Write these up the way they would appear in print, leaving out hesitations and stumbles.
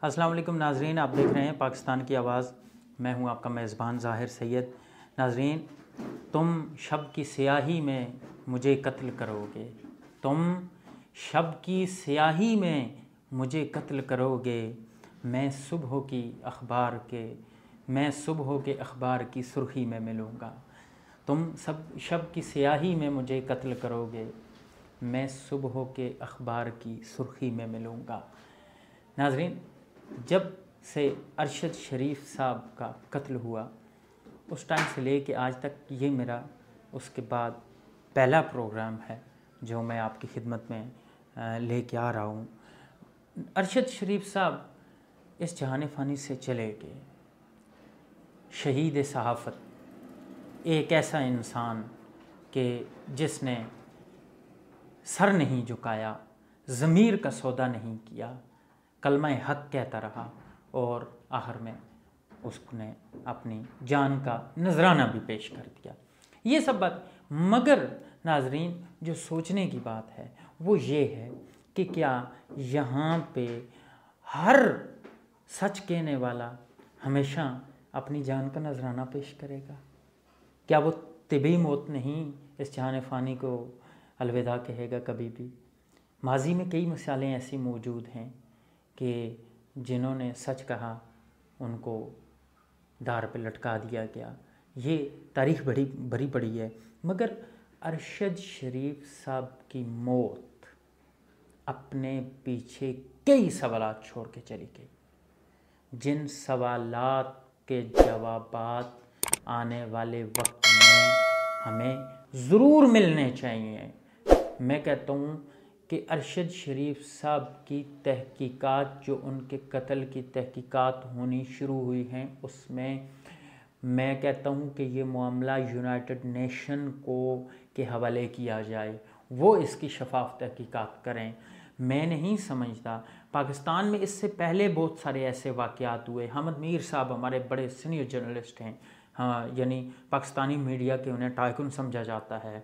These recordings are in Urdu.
السلام علیکم ناظرین، آپ دیکھ رہے ہیں پاکستان کی آواز۔ میں ہوں آپ کا میزبان ظاہر سید۔ ناظرین، تم شب کی سیاہی میں مجھے قتل کرو گے، تم شب کی سیاہی میں مجھے قتل کرو گے، میں صبح کے اخبار کی سرخی میں ملوں گا۔ تم شب کی سیاہی میں مجھے قتل کرو گے، میں صبح کے اخبار کی سرخی میں ملوں گا۔ ناظرین، جب سے ارشد شریف صاحب کا قتل ہوا اس ٹائم سے لے کے آج تک یہ میرا اس کے بعد پہلا پروگرام ہے جو میں آپ کی خدمت میں لے کے آ رہا ہوں۔ ارشد شریف صاحب اس جہان فانی سے چلے گئے، شہید صحافت، ایک ایسا انسان کہ جس نے سر نہیں جھکایا، ضمیر کا سودا نہیں کیا، کلمہ حق کہتا رہا اور آخر میں اس نے اپنی جان کا نذرانہ بھی پیش کر دیا۔ یہ سب بات، مگر ناظرین جو سوچنے کی بات ہے وہ یہ ہے کہ کیا یہاں پہ ہر سچ کہنے والا ہمیشہ اپنی جان کا نذرانہ پیش کرے گا؟ کیا وہ طبی موت نہیں اس جہان فانی کو الوداع کہے گا کبھی بھی؟ ماضی میں کئی مثالیں ایسی موجود ہیں کہ جنہوں نے سچ کہا ان کو دار پہ لٹکا دیا گیا۔ یہ تاریخ بڑی بڑی ہے، مگر ارشد شریف صاحب کی موت اپنے پیچھے کئی سوالات چھوڑ کے چلی گئی، جن سوالات کے جوابات آنے والے وقت میں ہمیں ضرور ملنے چاہیے۔ میں کہتا ہوں کہ ارشد شریف صاحب کی تحقیقات، جو ان کے قتل کی تحقیقات ہونی شروع ہوئی ہیں، اس میں کہتا ہوں کہ یہ معاملہ یونائٹڈ نیشن کے حوالے کیا جائے، وہ اس کی شفاف تحقیقات کریں۔ میں نہیں سمجھتا، پاکستان میں اس سے پہلے بہت سارے ایسے واقعات ہوئے۔ حامد میر صاحب ہمارے بڑے سینئر جرنلسٹ ہیں، یعنی پاکستانی میڈیا کے انہیں ٹائکون سمجھا جاتا ہے،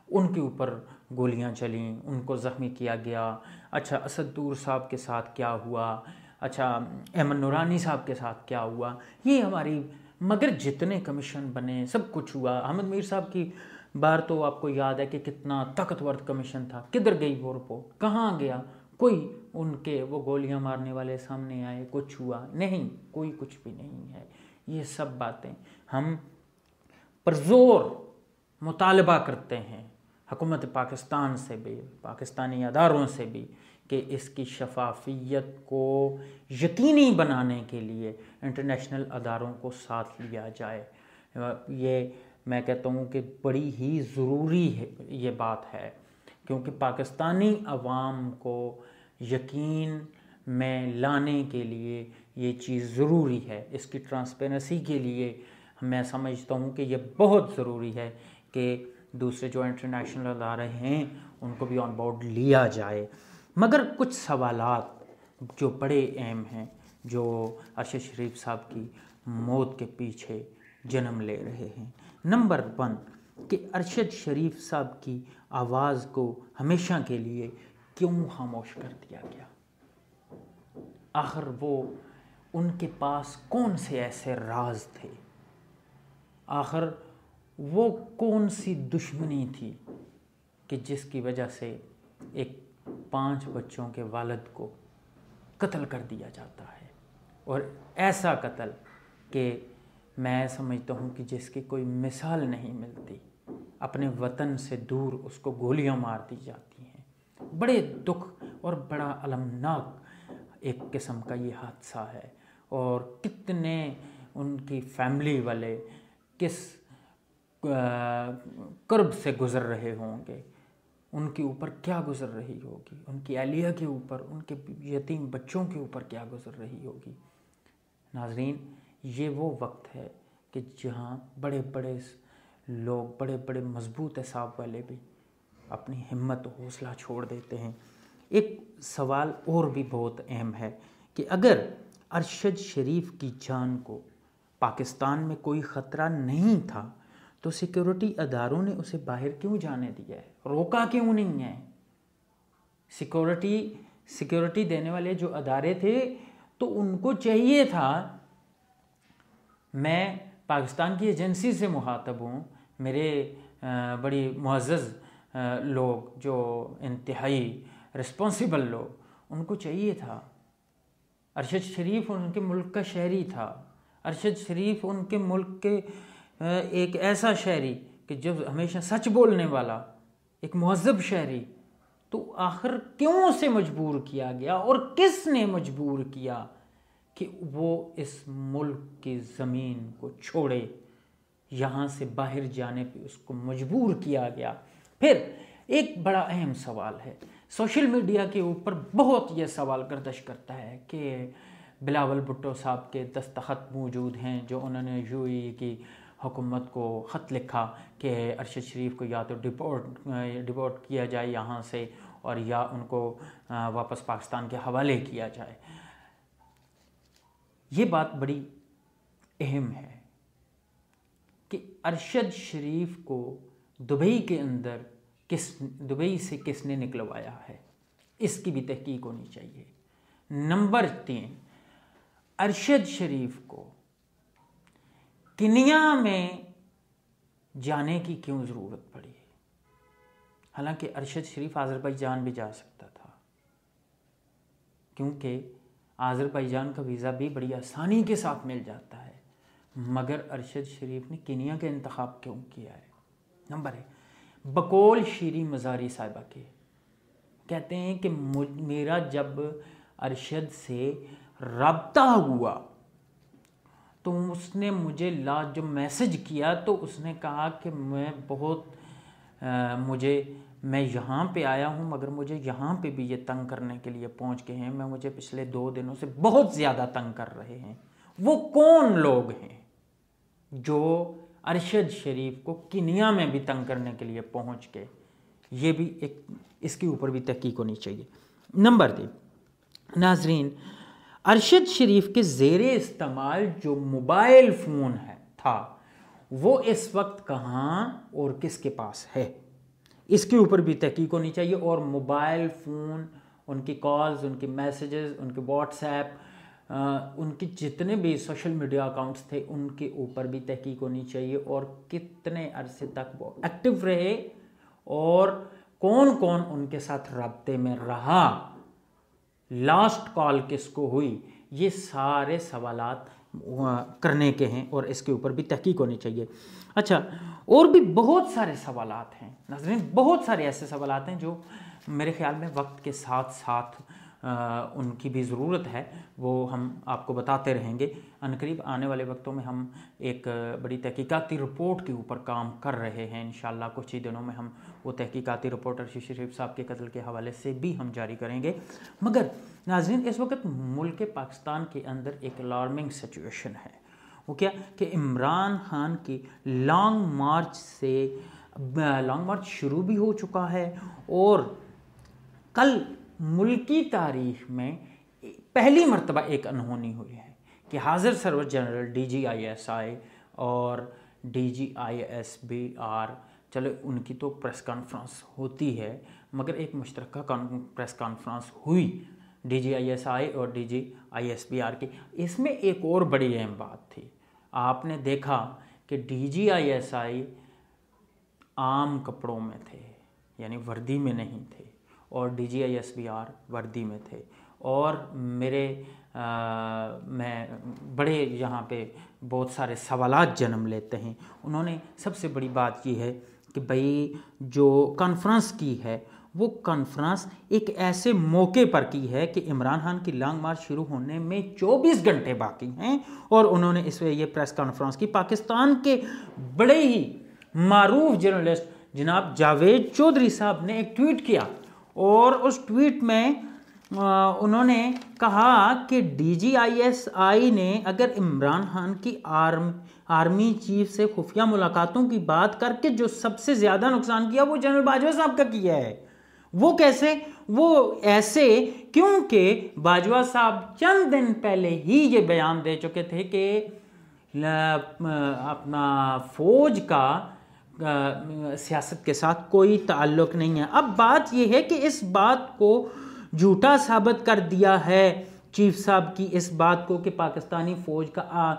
ان کے اوپر گولیاں چلیں، ان کو زخمی کیا گیا۔ اچھا، اسد طور صاحب کے ساتھ کیا ہوا؟ اچھا، ایمن نورانی صاحب کے ساتھ کیا ہوا؟ یہ ہماری، مگر جتنے کمیشن بنے سب کچھ ہوا۔ حامد میر صاحب کی بار تو آپ کو یاد ہے کہ کتنا طاقتور کمیشن تھا، کدھر گئی وہ رپورٹ، کہاں گیا؟ کوئی ان کے وہ گولیاں مارنے والے سامنے آئے، کچھ ہوا نہیں، کوئی کچھ بھی نہیں ہے۔ یہ سب باتیں ہم پرزور مطالبہ کرتے ہیں حکومت پاکستان سے بھی، پاکستانی اداروں سے بھی، کہ اس کی شفافیت کو یقینی بنانے کے لیے انٹرنیشنل اداروں کو ساتھ لیا جائے۔ یہ میں کہتا ہوں کہ بڑی ہی ضروری ہے یہ بات ہے، کیونکہ پاکستانی عوام کو یقین میں لانے کے لیے یہ چیز ضروری ہے۔ اس کی ٹرانسپیرنسی کے لیے میں سمجھتا ہوں کہ یہ بہت ضروری ہے کہ دوسرے جو انٹرنیشنل ادارے ہیں ان کو بھی آن بورڈ لیا جائے۔ مگر کچھ سوالات جو بڑے اہم ہیں، جو ارشد شریف صاحب کی موت کے پیچھے جنم لے رہے ہیں۔ نمبر 1 کہ ارشد شریف صاحب کی آواز کو ہمیشہ کے لیے کیوں خاموش کر دیا گیا؟ آخر وہ ان کے پاس کون سے ایسے راز تھے؟ آخر وہ کون سی دشمنی تھی کہ جس کی وجہ سے ایک 5 بچوں کے والد کو قتل کر دیا جاتا ہے، اور ایسا قتل کہ میں سمجھتا ہوں کہ جس کی کوئی مثال نہیں ملتی، اپنے وطن سے دور اس کو گولیاں مار دی جاتی ہیں۔ بڑے دکھ اور بڑا المناک ایک قسم کا یہ حادثہ ہے، اور کتنے ان کی فیملی والے کس کرب سے گزر رہے ہوں گے، ان کے اوپر کیا گزر رہی ہوگی، ان کی اہلیہ کے اوپر، ان کے یتیم بچوں کے اوپر کیا گزر رہی ہوگی۔ ناظرین، یہ وہ وقت ہے کہ جہاں بڑے بڑے لوگ، بڑے بڑے مضبوط اعصاب والے بھی اپنی ہمت و حوصلہ چھوڑ دیتے ہیں۔ ایک سوال اور بھی بہت اہم ہے کہ اگر ارشد شریف کی جان کو پاکستان میں کوئی خطرہ نہیں تھا تو سیکیورٹی اداروں نے اسے باہر کیوں جانے دیا ہے؟ روکا کیوں نہیں ہے؟ سیکیورٹی دینے والے جو ادارے تھے تو ان کو چاہیے تھا، میں پاکستان کی ایجنسی سے مخاطب ہوں، میرے بڑی معزز لوگ جو انتہائی رسپانسیبل لوگ، ان کو چاہیے تھا، ارشد شریف ان کے ملک کا شہری تھا، ارشد شریف ان کے ملک کے ایک ایسا شہری کہ جو ہمیشہ سچ بولنے والا، ایک مہذب شہری، تو آخر کیوں اسے مجبور کیا گیا اور کس نے مجبور کیا کہ وہ اس ملک کی زمین کو چھوڑے، یہاں سے باہر جانے پہ اس کو مجبور کیا گیا؟ پھر ایک بڑا اہم سوال ہے، سوشل میڈیا کے اوپر بہت یہ سوال گردش کرتا ہے کہ بلاول بھٹو صاحب کے دستخط موجود ہیں جو انہوں نے یو اے ای کی حکومت کو خط لکھا کہ ارشد شریف کو یا تو ڈپورٹ کیا جائے یہاں سے، اور یا ان کو واپس پاکستان کے حوالے کیا جائے۔ یہ بات بڑی اہم ہے کہ ارشد شریف کو دبئی کے اندر دبئی سے کس نے نکلوایا ہے، اس کی بھی تحقیق ہونی چاہیے۔ نمبر 3، ارشد شریف کو کنیا میں جانے کی کیوں ضرورت پڑی؟ حالانکہ ارشد شریف آذربائیجان بھی جا سکتا تھا، کیونکہ آذربائیجان کا ویزا بھی بڑی آسانی کے ساتھ مل جاتا ہے، مگر ارشد شریف نے کنیا کا انتخاب کیوں کیا ہے؟ نمبر 1، بقول شیریں مزاری صاحبہ کے کہتے ہیں کہ میرا جب ارشد سے رابطہ ہوا تو اس نے مجھے جو میسج کیا تو اس نے کہا کہ میں یہاں پہ آیا ہوں، مگر مجھے یہاں پہ بھی یہ تنگ کرنے کے لیے پہنچ گئے ہیں، مجھے پچھلے 2 دنوں سے بہت زیادہ تنگ کر رہے ہیں۔ وہ کون لوگ ہیں جو ارشد شریف کو کنیا میں بھی تنگ کرنے کے لیے پہنچ گئے؟ یہ بھی اس کے اوپر بھی تحقیق ہونی چاہیے۔ نمبر 3، ناظرین، ارشد شریف کے زیر استعمال جو موبائل فون تھا وہ اس وقت کہاں اور کس کے پاس ہے، اس کے اوپر بھی تحقیق ہونی چاہیے۔ اور موبائل فون، ان کی کالز، ان کے میسیجز، ان کے واٹس ایپ، ان کے جتنے بھی سوشل میڈیا اکاؤنٹس تھے ان کے اوپر بھی تحقیق ہونی چاہیے، اور کتنے عرصے تک وہ ایکٹیو رہے اور کون کون ان کے ساتھ رابطے میں رہا، لاسٹ کال کس کو ہوئی، یہ سارے سوالات کرنے کے ہیں اور اس کے اوپر بھی تحقیق ہونی چاہیے۔ اچھا، اور بھی بہت سارے سوالات ہیں ناظرین، بہت سارے ایسے سوالات ہیں جو میرے خیال میں وقت کے ساتھ ساتھ ان کی بھی ضرورت ہے، وہ ہم آپ کو بتاتے رہیں گے۔ عنقریب آنے والے وقتوں میں ہم ایک بڑی تحقیقاتی رپورٹ کے اوپر کام کر رہے ہیں، انشاءاللہ کچھ ہی دنوں میں ہم وہ تحقیقاتی رپورٹ ارشد شریف صاحب کے قتل کے حوالے سے بھی ہم جاری کریں گے۔ مگر ناظرین، اس وقت ملک پاکستان کے اندر ایک الارمنگ سچویشن ہے، وہ کیا کہ عمران خان کی لانگ مارچ شروع بھی ہو چکا ہے، اور کل ملکی تاریخ میں پہلی مرتبہ ایک انہونی ہوئی ہے کہ حاضر سرور جنرل DGISI اور DGISBR، چلو ان کی تو پریس کانفرنس ہوتی ہے، مگر ایک مشترکہ پریس کانفرنس ہوئی DGISI اور DGISBR کی۔ اس میں ایک اور بڑی اہم بات تھی، آپ نے دیکھا کہ DGISI عام کپڑوں میں تھے، یعنی وردی میں نہیں تھے، اور DGISBR وردی میں تھے، اور میں بڑے یہاں پہ بہت سارے سوالات جنم لیتے ہیں۔ انہوں نے سب سے بڑی بات یہ ہے کہ بھئی جو کانفرنس کی ہے وہ کانفرنس ایک ایسے موقع پر کی ہے کہ عمران خان کی لانگ مارچ شروع ہونے میں 24 گھنٹے باقی ہیں، اور انہوں نے اس یہ پریس کانفرنس کی۔ پاکستان کے بڑے ہی معروف جرنلسٹ جناب جاوید چودھری صاحب نے ایک ٹویٹ کیا، اور اس ٹویٹ میں انہوں نے کہا کہ DGISI نے اگر عمران خان کی آرمی چیف سے خفیہ ملاقاتوں کی بات کر کے جو سب سے زیادہ نقصان کیا وہ جنرل باجوہ صاحب کا کیا ہے۔ وہ کیسے؟ وہ ایسے کیونکہ باجوہ صاحب چند دن پہلے ہی یہ بیان دے چکے تھے کہ اپنا فوج کا سیاست کے ساتھ کوئی تعلق نہیں ہے۔ اب بات یہ ہے کہ اس بات کو جھوٹا ثابت کر دیا ہے چیف صاحب کی اس بات کو کہ پاکستانی فوج کا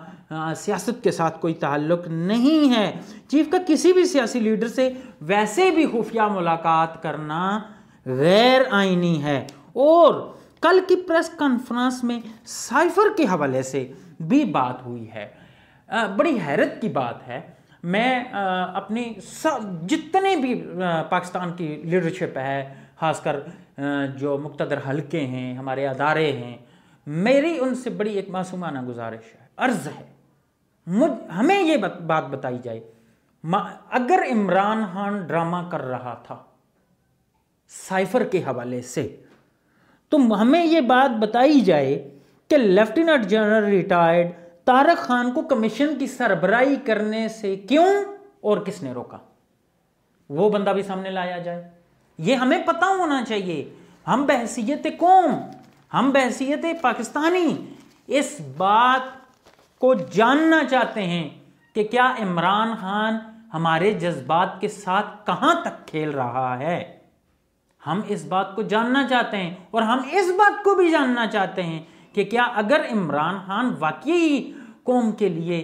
سیاست کے ساتھ کوئی تعلق نہیں ہے. چیف کا کسی بھی سیاسی لیڈر سے ویسے بھی خفیہ ملاقات کرنا غیر آئینی ہے. اور کل کی پریس کانفرنس میں سائفر کے حوالے سے بھی بات ہوئی ہے. بڑی حیرت کی بات ہے. میں اپنی جتنے بھی پاکستان کی لیڈرشپ ہے، خاص کر جو مقتدر حلقے ہیں، ہمارے ادارے ہیں، میری ان سے بڑی ایک معصومانہ گزارش ہے، عرض ہے، ہمیں یہ بات بتائی جائے اگر عمران خان ڈرامہ کر رہا تھا سائفر کے حوالے سے تو ہمیں یہ بات بتائی جائے کہ lieutenant general retired Tariq Khan کو کمیشن کی سربراہی کرنے سے کیوں اور کس نے روکا، وہ بندہ بھی سامنے لایا جائے. یہ ہمیں پتہ ہونا چاہیے. ہم بحیثیت قوم، ہم بحیثیت پاکستانی اس بات کو جاننا چاہتے ہیں کہ کیا عمران خان ہمارے جذبات کے ساتھ کہاں تک کھیل رہا ہے. ہم اس بات کو جاننا چاہتے ہیں اور ہم اس بات کو بھی جاننا چاہتے ہیں کہ کیا اگر عمران خان واقعی قوم کے لیے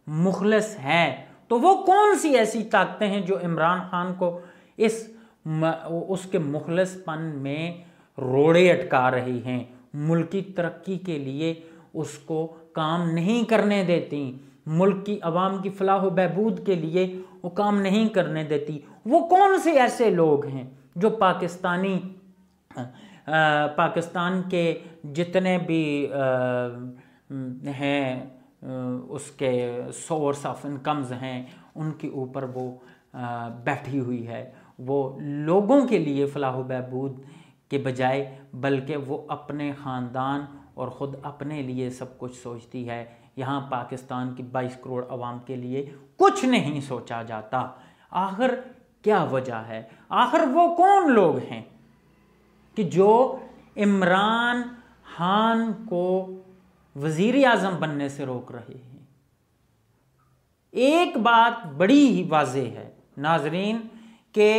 مخلص ہے تو وہ کون سی ایسی طاقتیں ہیں جو عمران خان کو اس کے مخلص پن میں روڑے اٹکا رہی ہیں، ملک کی ترقی کے لیے اس کو کام نہیں کرنے دیتی، ملک کی عوام کی فلاح و بہبود کے لیے وہ کام نہیں کرنے دیتی. وہ کون سے ایسے لوگ ہیں جو پاکستان کے جتنے بھی ہیں اس کے سورس آف انکمز ہیں ان کے اوپر وہ بیٹھی ہوئی ہے. وہ لوگوں کے لیے فلاح و بہبود کے بجائے بلکہ وہ اپنے خاندان اور خود اپنے لیے سب کچھ سوچتی ہے. یہاں پاکستان کی 22 کروڑ عوام کے لیے کچھ نہیں سوچا جاتا. آخر کیا وجہ ہے؟ آخر وہ کون لوگ ہیں کہ جو عمران خان کو وزیر اعظم بننے سے روک رہے ہیں؟ ایک بات بڑی ہی واضح ہے ناظرین کہ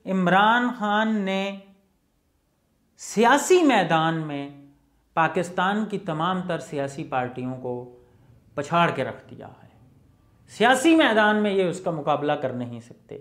عمران خان نے سیاسی میدان میں پاکستان کی تمام تر سیاسی پارٹیوں کو پچھاڑ کے رکھ دیا ہے. سیاسی میدان میں یہ اس کا مقابلہ کر نہیں سکتے.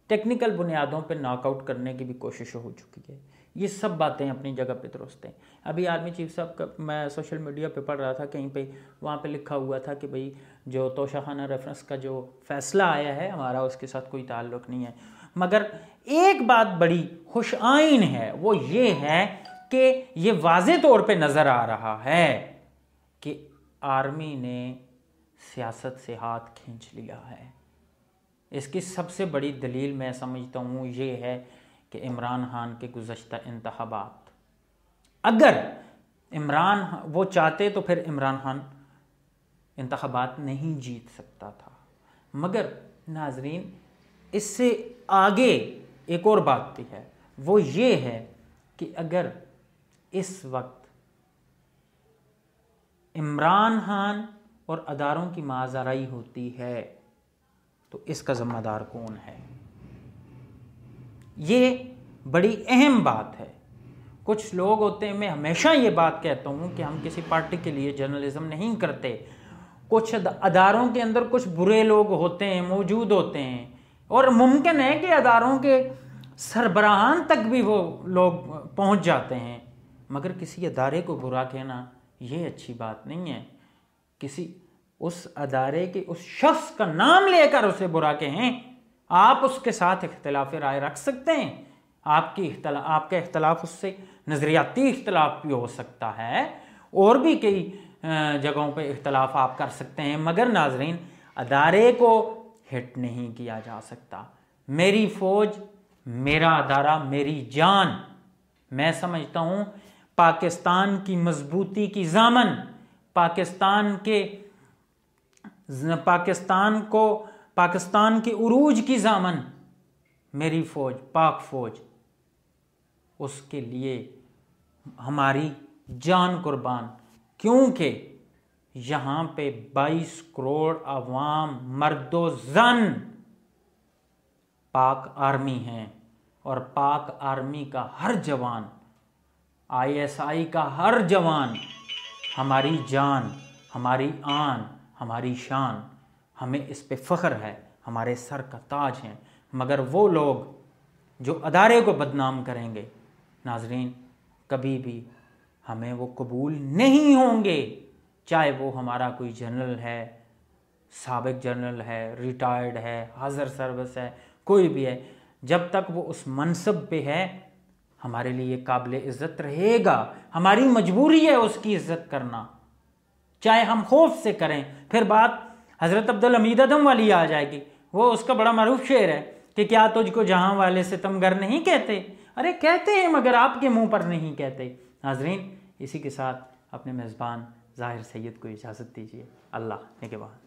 ٹیکنیکل بنیادوں پہ ناک آؤٹ کرنے کی بھی کوشش ہو چکی ہے. یہ سب باتیں اپنی جگہ پہ درست ہیں. ابھی آرمی چیف صاحب کا میں سوشل میڈیا پہ پڑھ رہا تھا کہیں پہ، وہاں پہ لکھا ہوا تھا کہ بھئی جو توشہ خانہ ریفرنس کا جو فیصلہ آیا ہے ہمارا اس کے ساتھ کوئی تعلق نہیں ہے. مگر ایک بات بڑی خوش آئین ہے، وہ یہ ہے کہ یہ واضح طور پہ نظر آ رہا ہے کہ آرمی نے سیاست سے ہاتھ کھینچ لیا ہے. اس کی سب سے بڑی دلیل میں سمجھتا ہوں یہ ہے کہ عمران خان کے گزشتہ انتخابات، اگر عمران وہ چاہتے تو پھر عمران خان انتخابات نہیں جیت سکتا تھا. مگر ناظرین اس سے آگے ایک اور بات بھی ہے، وہ یہ ہے کہ اگر اس وقت عمران خان اور اداروں کی مازرائی ہوتی ہے تو اس کا ذمہ دار کون ہے؟ یہ بڑی اہم بات ہے. کچھ لوگ ہوتے ہیں، میں ہمیشہ یہ بات کہتا ہوں کہ ہم کسی پارٹی کے لیے جرنلزم نہیں کرتے. کچھ اداروں کے اندر کچھ برے لوگ ہوتے ہیں، موجود ہوتے ہیں، اور ممکن ہے کہ اداروں کے سربراہان تک بھی وہ لوگ پہنچ جاتے ہیں. مگر کسی ادارے کو برا کہنا یہ اچھی بات نہیں ہے. کسی اس ادارے کے اس شخص کا نام لے کر اسے برا کہیں. آپ اس کے ساتھ اختلاف رائے رکھ سکتے ہیں، آپ کا اختلاف اس سے نظریاتی اختلاف بھی ہو سکتا ہے، اور بھی کئی جگہوں پہ اختلاف آپ کر سکتے ہیں. مگر ناظرین ادارے کو ہٹ نہیں کیا جا سکتا. میری فوج، میرا ادارہ، میری جان. میں سمجھتا ہوں پاکستان کی مضبوطی کی ضامن، پاکستان کے عروج کی ضامن میری فوج، پاک فوج. اس کے لیے ہماری جان قربان، کیونکہ یہاں پہ 22 کروڑ عوام مرد و زن پاک آرمی ہیں، اور پاک آرمی کا ہر جوان، ISI کا ہر جوان ہماری جان، ہماری آن، ہماری شان، ہمیں اس پہ فخر ہے، ہمارے سر کا تاج ہیں، مگر وہ لوگ جو ادارے کو بدنام کریں گے ناظرین کبھی بھی ہمیں وہ قبول نہیں ہوں گے، چاہے وہ ہمارا کوئی جنرل ہے، سابق جنرل ہے، ریٹائرڈ ہے، حاضر سروس ہے، کوئی بھی ہے، جب تک وہ اس منصب پہ ہے ہمارے لیے قابل عزت رہے گا، ہماری مجبوری ہے اس کی عزت کرنا، چاہے ہم خوف سے کریں۔ پھر بات حضرت عبدالحمید ادم والی آ جائے گی، وہ اس کا بڑا معروف شعر ہے کہ کیا تجھ کو جہاں والے ستمگر نہیں کہتے، ارے کہتے ہیں مگر آپ کے منہ پر نہیں کہتے۔ ناظرین اسی کے ساتھ اپنے میزبان ظاہر سید کو اجازت دیجیے، اللہ نگہبان۔